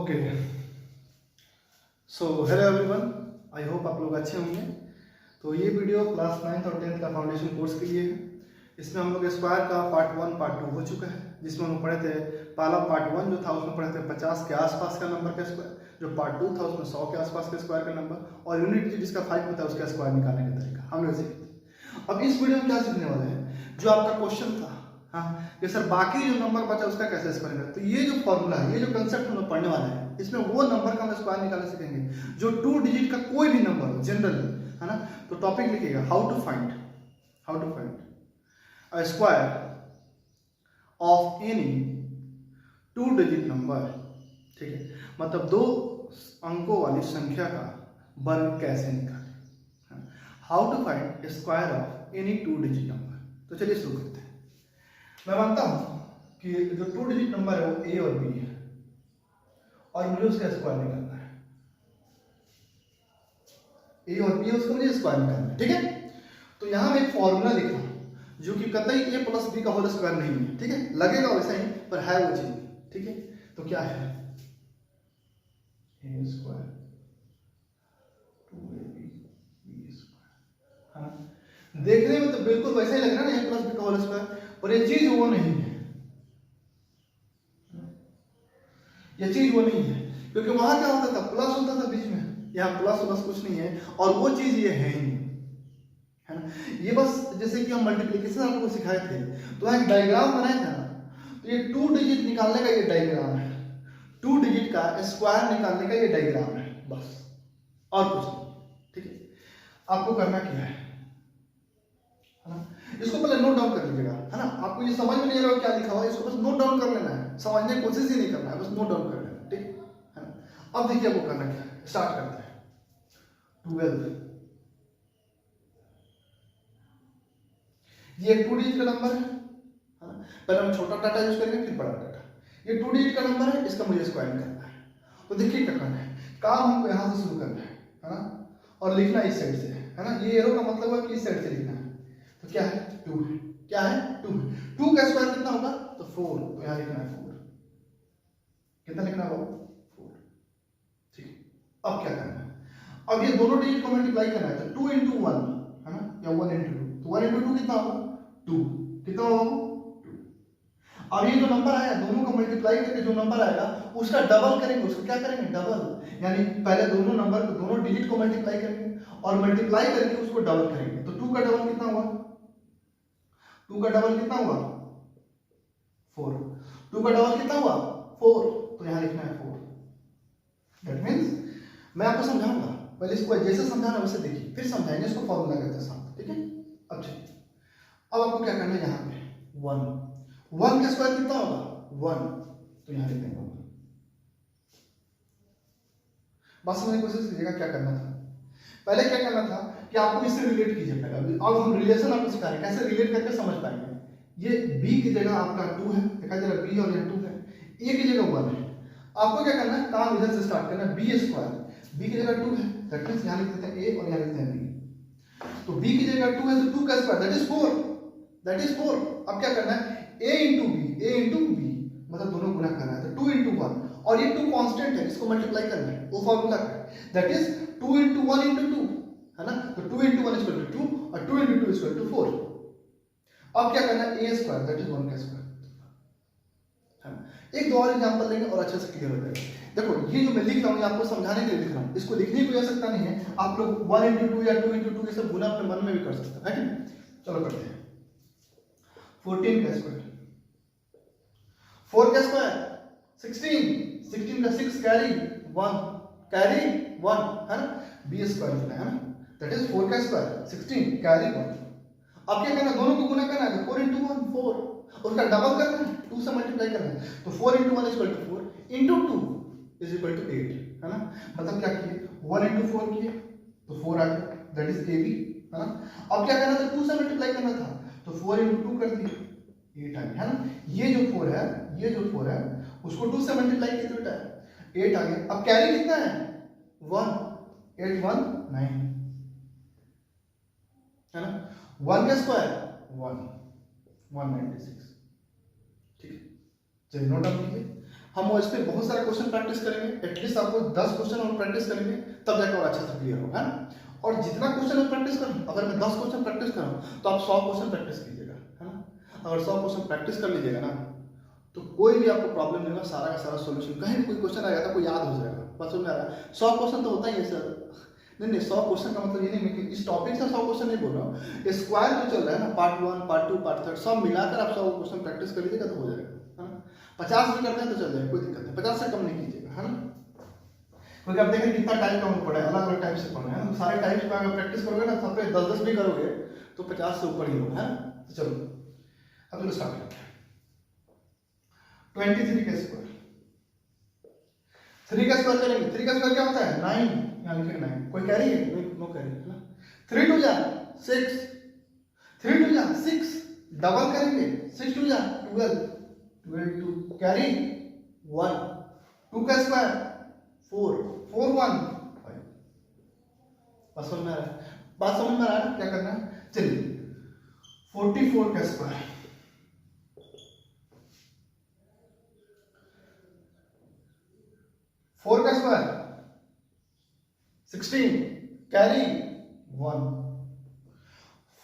Okay so hello everyone, I hope आप लोग अच्छे होंगे। तो ये वीडियो क्लास 9th और 10th का फाउंडेशन कोर्स के लिए है। इसमें हम लोग स्क्वायर का पार्ट 1 पार्ट 2 हो चुका है, जिसमें हम लोग पढ़े थे। पहला पार्ट 1 जो था उसमें पढ़े थे 50 के आसपास का नंबर का स्क्वायर, जो पार्ट 2 था उसमें 100 के आसपास के स्क्वायर का नंबर, और यूनिट जिसका 5 होता है उसका स्क्वायर निकालने का तरीका हम लोग सीखे। अब इस वीडियो में क्या सीखने वाले हैं, जो आपका क्वेश्चन था हाँ कि सर बाकी जो नंबर बचा उसका कैसे स्क्वायर निकालें। तो ये जो फॉर्मूला है, ये जो कंसेप्ट हम लोग पढ़ने वाले हैं, इसमें वो नंबर का हम स्क्वायर निकालना सीखेंगे जो 2 डिजिट का कोई भी नंबर हो जनरली, है ना। तो टॉपिक लिखिएगा how to find a square of any 2 digit number. ठीक है, मतलब 2 अंकों वाली संख्या का वर्ग कैसे निकालें। How to find square of any 2 digit number. तो चलिए शुरू करते हैं। मैं मानता हूं कि जो 2 डिजिट नंबर है वो ए और बी है और मुझे उसका स्क्वायर निकालना है। ए और बी है, उसका मुझे स्क्वायर निकालना है। ठीक है, तो यहां मैं एक फॉर्मूला लिख रहा हूं जो कि कतई ए प्लस बी का होल स्क्वायर नहीं है। ठीक है, लगेगा वैसा ही पर है वो चीज। ठीक है, तो क्या है, ए स्क्वायर 2ab बी स्क्वायर। हाँ, देखने में तो बिल्कुल वैसा ही लग रहा है ना, ए प्लस बी का होल स्क्वायर, पर ये चीज वो नहीं है। ये चीज वो नहीं है, क्योंकि वहां क्या होता था, प्लस होता था बीच में, यहाँ प्लस प्लस कुछ नहीं है और वो चीज ये है ही नहीं, है ना। ये बस जैसे कि हम मल्टीप्लिकेशन आपको सिखाए थे, तो एक डायग्राम बनाया था ना, तो ये 2 डिजिट निकालने का ये डायग्राम है, 2 डिजिट का स्क्वायर निकालने का ये डायग्राम है, बस और कुछ नहीं। ठीक है, आपको करना क्या है ना, इसको पहले नोट डाउन कर लीजिएगा, है ना। आपको ये समझ में नहीं आ रहा क्या लिखा हुआ है, इसको बस नोट डाउन कर लेना है, समझने की कोशिश ही नहीं करना है, बस नोट डाउन कर लेना। ठीक है ना। अब देखिए आपको करना क्या है, स्टार्ट करते हैं। 12 ये 2 डिजिट का नंबर है ना। पहले हम छोटा डाटा यूज करेंगे फिर बड़ा डाटा। ये 2 डिजिट का नंबर है, इसका मुझे स्क्वायर करना है। तो देखिए क्या करना है, काम हमको यहां से शुरू करना है ना, और लिखना इस साइड से, है ना। ये एरो का मतलब है कि इस साइड से लिखना है। तो क्या है, 2 है, क्या है 2 है। 2 का स्क्वायर कितना होगा, तो 4, तो यहां लिखना है 4। कितना लिखना होगा, 4। ठीक है, अब क्या करना है, अब ये दोनों डिजिट को मल्टीप्लाई करना है, तो 2 into 1 है ना, या 1 into 2, तो 1 into 2 कितना होगा, 2। कितना होगा, 2। और ये जो नंबर आया दोनों को मल्टीप्लाई करके जो नंबर आएगा उसका डबल करेंगे, उसको क्या करेंगे, डबल। यानी पहले दोनों नंबर को, दोनों डिजिट को मल्टीप्लाई करेंगे और मल्टीप्लाई करके उसको डबल करेंगे। तो 2 का डबल कितना हुआ, 2 का डबल कितना हुआ, 4। 2 का डबल कितना हुआ, 4, तो यहां लिखना है 4। दैट मींस मैं आपको समझाऊंगा, पहले इसको जैसे समझाना वैसे देखिए, फिर समझाएंगे इसको फॉर्मूला करते हैं साथ। ठीक है, अच्छा अब आपको क्या करना है, यहां पे 1 का स्क्वायर कितना होगा, 1, तो यहां लिख देंगे 1। बस समझने की कोशिश कीजिएगा क्या करना था। पहले क्या करना था कि आपको इससे रिलेट कीजिए पहले। अब हम रिलेशन आपको सिखा रहे हैं, कैसे रिलेट करके समझ पाएंगे। ये b की जगह आपका 2 है, दिखाई दे रहा है b और ये 2 है, a की जगह 1 है। आपको क्या करना है, काम इधर से स्टार्ट करना है, b स्क्वायर, b की जगह 2 है, दैट मींस यहां लिख देते हैं a और यहां लिखते हैं b। तो b की जगह 2 है तो 2 का square that is 4, that is 4। अब क्या करना है, a into b, मतलब दोनों गुना करना है, तो 2 into 1, और ये 2 कांस्टेंट है, इसको मल्टीप्लाई करना है, वो फार्मूला है, दैट इज 2 into 1 into 2, है ना। तो 2 into 1 is equal to 2 और 2 into 2 is equal to 4। अब क्या करना है, a स्क्वायर दैट इज 1 का स्क्वायर, है ना। एक दो और एग्जांपल लेंगे और अच्छे से क्लियर हो जाएगा। देखो ये जो मैं लिख रहा हूं ये आपको समझाने के लिए लिख रहा हूं, इसको लिखने की कोई आवश्यकता नहीं है। आप लोग 1 into 2 या 2 into 2 ये सब गुना अपने मन में भी कर सकते हैं, है कि। चलो करते हैं 14 का स्क्वायर, 4 का स्क्वायर 16 का 6 कैरी 1 है ना, b स्क्वायर लिखना है ना, दैट इज 4 का स्क्वायर 16 कैरी 1। अब क्या करना है, दोनों को गुना करना है, तो 4 into 1 4, उसका डबल करना है, 2 से मल्टीप्लाई करना है, तो 4 into 1 is equal to 4 into 2 is equal to 8, है ना। मतलब क्या किए, 1 into 4 किए तो 4 आ गया, दैट इज ab, है ना। अब क्या करना था, 2 से मल्टीप्लाई करना था, तो 4 into 2 कर दिए, 8 आ गया, है ना। ये जो 4 है उसको 2 से मल्टीप्लाई किया तो 8 आ गया। अब कैरी कितना है, 1, 8 1 9, है ना। 1 का स्क्वायर 1 196। ठीक है, चलिए नोट डाउन कीजिए। हम वो इस पे बहुत सारे क्वेश्चन प्रैक्टिस करेंगे, एटलीस्ट आपको 10 क्वेश्चन और प्रैक्टिस करेंगे तब जाकर और अच्छा से क्लियर होगा, है ना। और जितना क्वेश्चन मैं प्रैक्टिस करूँ, अगर मैं 10 क्वेश्चन प्रैक्टिस करूँ तो आप 100 क्वेश्चन प्रैक्टिस कीजिएगा, है ना। अगर 100 क्वेश्चन प्रैक्टिस कर लीजिएगा ना तो कोई भी आपको प्रॉब्लम नहीं होगा, सारा का सारा सोल्यूशन, कहीं भी कोई क्वेश्चन आएगा तो आपको याद हो जाएगा, बस समझ में आ रहा है। 100 क्वेश्चन तो होता ही है सर, नहीं 100 क्वेश्चन का मतलब ये नहीं मैं इस टॉपिक से 100 क्वेश्चन नहीं बोल रहा हूँ, स्क्वायर जो चल रहा है ना, पार्ट 1 पार्ट 2 पार्ट 3 सब मिलाकर आप 100 क्वेश्चन प्रैक्टिस कर लीजिएगा तो हो जाएगा, है ना। 50 भी करते हैं तो चल जाएगा, कोई दिक्कत नहीं, 50 से कम नहीं कीजिएगा, है ना। क्योंकि आप देखें कितना टाइम का हमको पड़ा है, अलग अलग टाइप से पढ़ना है, सारे टाइप्स में अगर प्रैक्टिस करोगे ना सब पे 10-10 भी करोगे तो 50 से ऊपर ही होगा, है ना। तो चलो अब चलो स्टार्ट करते हैं। 23 का स्क्वायर, 3 का स्क्वायर करेंगे, 3 का स्क्वायर क्या होता है 9, यहाँ लिखेंगे 9, कोई कैरी है नहीं, नो कैरी, है ना। 3 2 जा 6, 3 2 जा 6, डबल करेंगे 6 2 जा 12, 12 2 कैरी 1, 2 का स्क्वायर 4, 4 1 5। बात समझ में आ रहा है, बात समझ में आ रहा है क्या करना है। चलिए 44 का स्क्वायर, 4 का स्क्वायर 16 कैरी 1,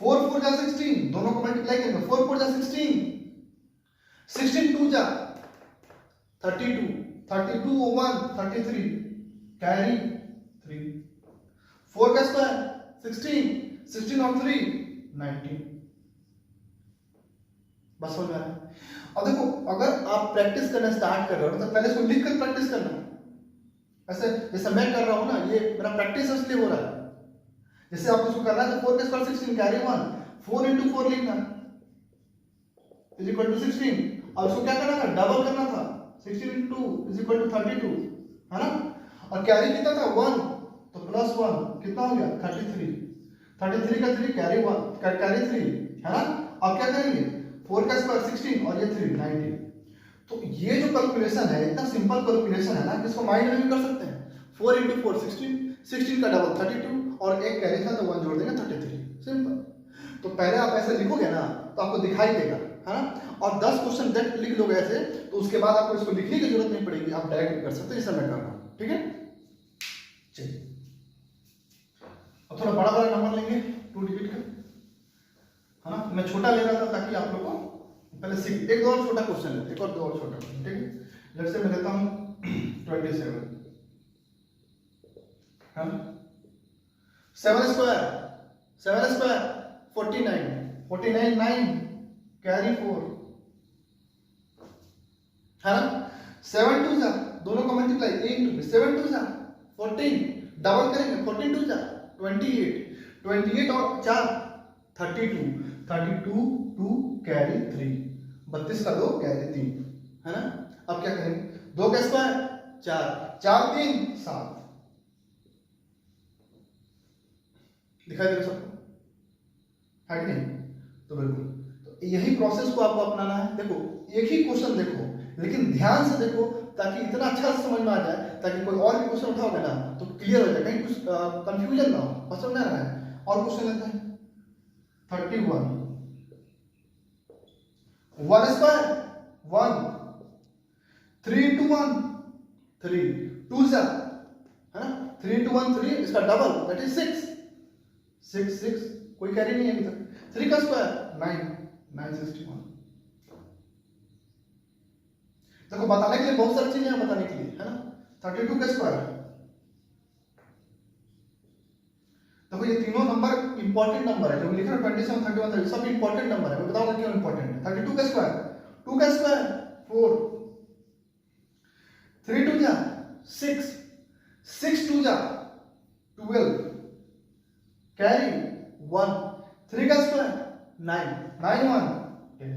4 4 जा 16, दोनों को मल्टीप्लाई करेंगे, 4 4 जा 16, 16 2 जा 32, 32 1 33 कैरी 3, 4 का स्क्वायर 16, 16 और 3 19। बस समझ में आ रहा है। अब देखो अगर आप प्रैक्टिस करना स्टार्ट कर रहे हो तो पहले इसको लिख कर प्रैक्टिस करना, ऐसे जैसे मैं कर रहा हूं ना, ये मेरा प्रैक्टिस इसलिए हो रहा है। जैसे आपको इसको करना है तो 4 का स्क्वायर 16 कैरी 1, 4 into 4 लिखना इज इक्वल टू 16, और उसको क्या करना था डबल करना था, 16 into 2 इज इक्वल टू 32, है ना। और कैरी कितना था 1, तो प्लस 1 कितना हो गया 33, 33 का 3 कैरी 1 कैरी 3, है ना। अब क्या करेंगे 4 का स्क्वायर 16 और ये 3 19। तो ये जो कैलकुलेशन है इतना सिंपल कैलकुलेशन है ना कि इसको माइंड में भी कर सकते हैं। 4 into 4 16, 16 का डबल 32 और एक कैरी था तो 1 जोड़ देंगे 33, सिंपल। तो पहले आप ऐसे लिखोगे ना तो आपको दिखाई देगा, है ना। और 10 क्वेश्चन डायरेक्ट लिख लोगे ऐसे तो उसके बाद आपको इसको लिखने की जरूरत नहीं पड़ेगी, आप डायरेक्ट कर सकते हैं, जैसा मैं कर रहा हूँ, ठीक है। चलिए अब थोड़ा बड़ा बड़ा नंबर लेंगे 2 डिजिट का, है ना। मैं छोटा ले रहा था ताकि आप लोग को पहले सीख, एक दो और छोटा क्वेश्चन लेते, एक और दो और छोटा, ठीक है। लेट्स से मैं लेता हूं 27, है ना। 7 स्क्वायर 49, 49 9 कैरी 4, है ना। 7 2 जा दोनों को मल्टीप्लाई 8 7 2 जा 14, डबल करेंगे 14 2 जा 28, 28 और 4 32, 32 2 कैरी 3, 32 का 2 कैरी 3, है ना। अब क्या करेंगे 2 का स्क्वायर 4, 4 3 7, दिखाई दे रहा सबको, है कि नहीं। तो बिल्कुल तो यही प्रोसेस को आपको अपनाना है। देखो एक ही क्वेश्चन देखो लेकिन ध्यान से देखो ताकि इतना अच्छा से समझ में आ जाए, ताकि कोई और भी क्वेश्चन उठाओगे ना तो क्लियर हो जाए, कहीं कुछ कंफ्यूजन ना हो, समझ में आ रहा है। और क्वेश्चन लेते हैं 31, 1 स्क्वायर 1, 3 into 1 3, 2 जा, है ना। 3 into 1 3, इसका डबल दैट इज 6, 6 6 कोई कैरी नहीं है अभी तक। 3 का स्क्वायर 9 961। देखो बताने के लिए बहुत सारी चीजें हैं बताने के लिए, है ना। 32 का स्क्वायर, देखो ये तीनों नंबर इंपॉर्टेंट नंबर है जो लिख रहा हूं 27 31 30 सब इंपॉर्टेंट नंबर है, मैं बताऊंगा क्यों इंपॉर्टेंट है। 32 का स्क्वायर 2 का स्क्वायर 4, 3 2 जा 6, 6 2 जा 12 कैरी 1, 3 का स्क्वायर 9 9 1 10।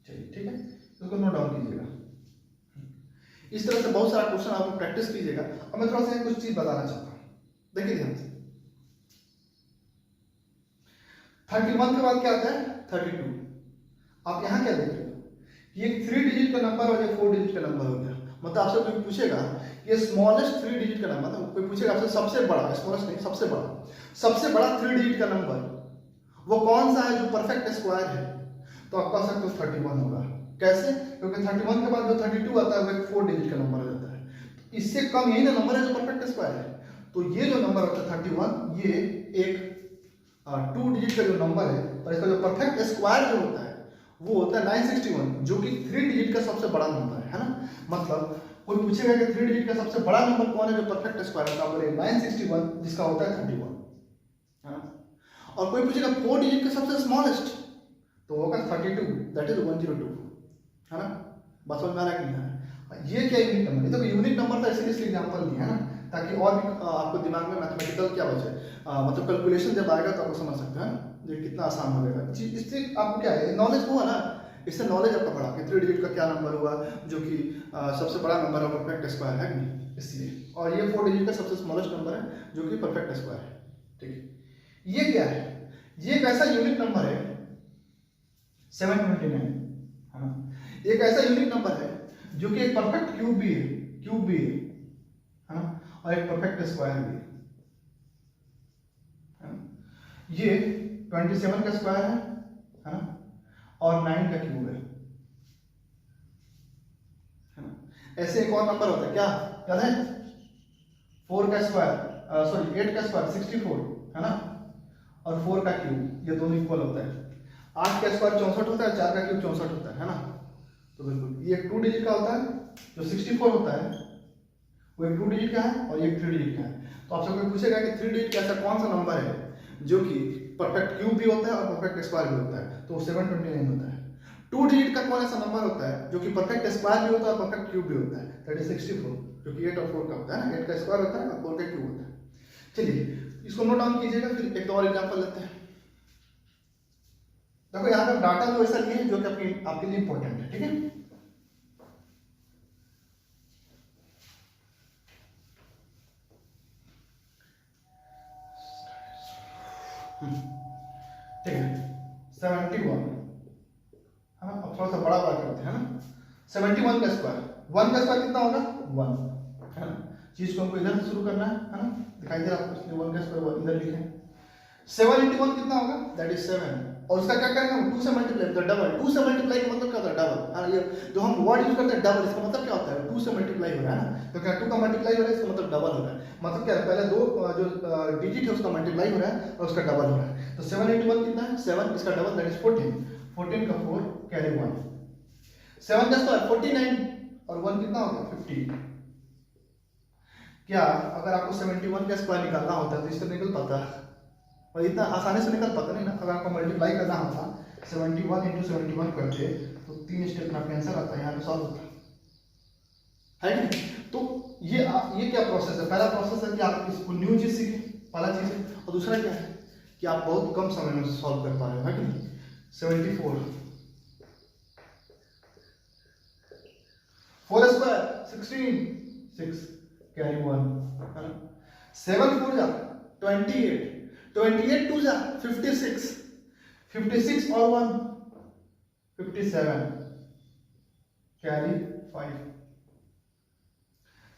चलिए ठीक है, इसको नोट डाउन कीजिएगा। इस तरह से बहुत सारा क्वेश्चन आप प्रैक्टिस कीजिएगा। अब मैं थोड़ा सा कुछ चीज बताना चाहता हूं, देखिए ध्यान से। 31 के बाद क्या आता है 32। आप यहां क्या देख रहे हो, ये 3 डिजिट का नंबर और ये 4 डिजिट का नंबर हो गया। मतलब आपसे कोई पूछेगा ये स्मॉलेस्ट 3 डिजिट का नंबर, तो कोई पूछेगा आपसे सबसे बड़ा, स्मॉलेस्ट नहीं सबसे बड़ा 3 डिजिट का नंबर वो कौन सा है जो परफेक्ट स्क्वायर है, तो आप कह सकते हो 31 होगा। कैसे? क्योंकि 31 के बाद जो 32 आता है वो एक 4 डिजिट का नंबर हो जाता है। तो इससे कम यही ना नंबर है जो परफेक्ट स्क्वायर है। तो ये जो नंबर होता है 31, ये एक 2 डिजिट का जो नंबर है, और इसका जो परफेक्ट स्क्वायर जो होता है वो होता है 961, जो कि 3 डिजिट का सबसे बड़ा नंबर है ना। मतलब कोई पूछेगा कि 3 डिजिट का सबसे बड़ा नंबर कौन है जो परफेक्ट स्क्वायर होता है, बोले 961, जिसका होता है 31, है ना। और कोई पूछेगा 4 डिजिट का सबसे स्मॉलेस्ट, तो होगा 32, दैट इज 102, है ना। बात समझ में आ रहा है कि नहीं आ रहा? ये क्या यूनिक नंबर है? तो यूनिक नंबर था इसीलिए एग्जांपल दिया है ना, ताकि और भी आपको दिमाग में मैथमेटिकल क्या बचे, मतलब कैलकुलेशन जब आएगा तो आपको समझ सकते हैं ना, ये कितना आसान हो जाएगा। इससे आपको क्या है, नॉलेज हुआ ना, इससे नॉलेज आपका बढ़ा कि 3 डिजिट का क्या नंबर हुआ जो कि सबसे बड़ा नंबर है परफेक्ट स्क्वायर है कि नहीं, इसलिए। और ये 4 डिजिट का सबसे स्मॉलेस्ट नंबर है जो कि परफेक्ट स्क्वायर है, ठीक है। ये क्या है? ये एक ऐसा यूनिक नंबर है 729, है ना। एक ऐसा यूनिक नंबर है जो कि एक परफेक्ट क्यूब भी है ना, और एक परफेक्ट स्क्वायर भी है ना। ये 27 का स्क्वायर है ना, और 9 का क्यूब है ना। ऐसे एक और नंबर होता है, क्या याद है? 4 का स्क्वायर, सॉरी 8 का स्क्वायर 64, है ना, और 4 का क्यूब, ये दोनों इक्वल होता है। 8 का स्क्वायर 64 होता है, 4 का क्यूब 64 होता है ना। तो बिल्कुल ये एक 2 डिजिट का होता है, जो 64 होता है वो एक 2 डिजिट का है, और ये 3 डिजिट का है। तो आपसे कोई पूछेगा कि 3 डिजिट का ऐसा कौन सा नंबर है जो कि परफेक्ट क्यूब भी होता है और परफेक्ट स्क्वायर भी होता है, तो 729 होता है। 2 डिजिट का कौन ऐसा नंबर होता है जो कि परफेक्ट स्क्वायर भी होता है और परफेक्ट क्यूब भी होता है, दैट इज 64, जो कि 8 और 4 का होता है ना। 8 का स्क्वायर होता है और 4 का क्यूब होता है। चलिए इसको नोट डाउन कीजिएगा, फिर एक और एग्जांपल लेते हैं। देखो यहाँ पर डाटा जो ऐसा लिए जो कि आपके लिए इंपॉर्टेंट है, ठीक है। ठीक है 71, हाँ अब थोड़ा सा बड़ा बड़ा करते हैं ना। 71 का स्क्वायर, 1 का स्क्वायर कितना होगा? 1, है ना। चीज को हमको इधर से शुरू करना है ना, दिखाई दे रहा है आपको, इसलिए 1 का स्क्वायर इधर लिखे। 7 into 1 कितना होगा? दैट इज 7, और उसका क्या करेंगे हम? 2 से मल्टीप्लाई, तो डबल। 2 से मल्टीप्लाई का मतलब क्या होता है? डबल। हाँ, ये जो हम वर्ड यूज करते हैं डबल, इसका मतलब क्या होता है? 2 से मल्टीप्लाई हो रहा है ना, तो क्या 2 का मल्टीप्लाई हो रहा है, इसका मतलब डबल हो रहा है। मतलब क्या है? पहले दो जो डिजिट है उसका मल्टीप्लाई हो रहा है और उसका डबल हो रहा है। तो 7 into 1 कितना है? 7, इसका डबल दैट इज 14, 14 का 4 कैरी 1। 7 का स्क्वायर 49, और 1 कितना होगा? 50। क्या अगर आपको 71 का स्क्वायर निकालना होता है तो इससे निकल पाता है? और इतना आसानी से निकल पाता नहीं ना। अगर आपको मल्टीप्लाई करना होता 71 into 71 करते तो 3 स्टेप में आपका आंसर आता है, यहाँ पे सॉल्व होता है कि नहीं। तो ये क्या प्रोसेस है? पहला प्रोसेस है कि आप इसको न्यू चीज सीखे, पहला चीज है। और दूसरा क्या है कि आप बहुत कम समय में सॉल्व कर पा रहे हो, है कि नहीं। 74, 4 स्क्वायर 16, 6 कैरी 1, है ना। 7 4 जा 28, 28 2 जा 56, 56 और 1 57 कैरी 5।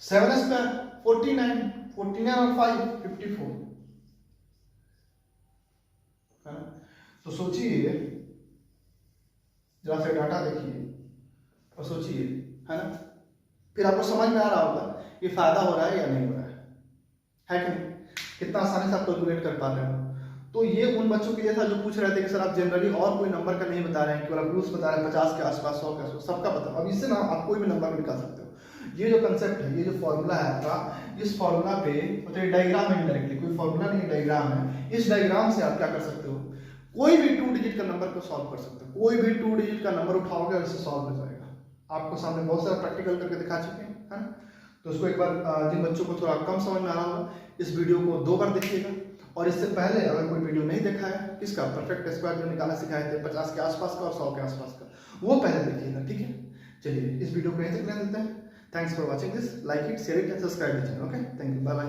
7 स्क्वायर 49, 49 और 5 54, है ना। तो सोचिए, जरा से डाटा देखिए और सोचिए, है ना। फिर आपको समझ में आ रहा होगा ये फायदा हो रहा है या नहीं हो रहा है कि नहीं। कितना आसानी से आप कैलकुलेट कर पा रहे हो। तो ये उन बच्चों के लिए था जो पूछ रहे थे कि सर आप जनरली और कोई नंबर का नहीं बता रहे हैं, केवल आप रूल्स बता रहे हैं 50 के आसपास, 100 के आसपास, सबका बता। अब इससे ना आप कोई भी नंबर निकाल सकते हो। ये जो कंसेप्ट है, ये जो फॉर्मूला है आपका, इस फॉर्मूला पे मतलब डायग्राम है, इनडायरेक्टली कोई फॉर्मूला नहीं, डायग्राम है। इस डायग्राम से आप क्या कर सकते हो? कोई भी 2 डिजिट का नंबर को सॉल्व कर सकते हो। कोई भी 2 डिजिट का नंबर उठाओगे और इससे सॉल्व हो जाएगा। आपको सामने बहुत सारा प्रैक्टिकल करके दिखा चुके हैं, है ना। तो उसको एक बार, जिन बच्चों को थोड़ा कम समझ में आ रहा होगा, इस वीडियो को 2 बार देखिएगा। और इससे पहले अगर कोई वीडियो नहीं देखा है किसका, परफेक्ट स्क्वायर जो निकालना सिखाए थे 50 के आसपास का और 100 के आसपास का, वो पहले देखिएगा, ठीक है। चलिए इस वीडियो को यहीं तक रहने देते हैं। Thanks for watching this, like it, share it and subscribe the channel. Okay, thank you, bye bye.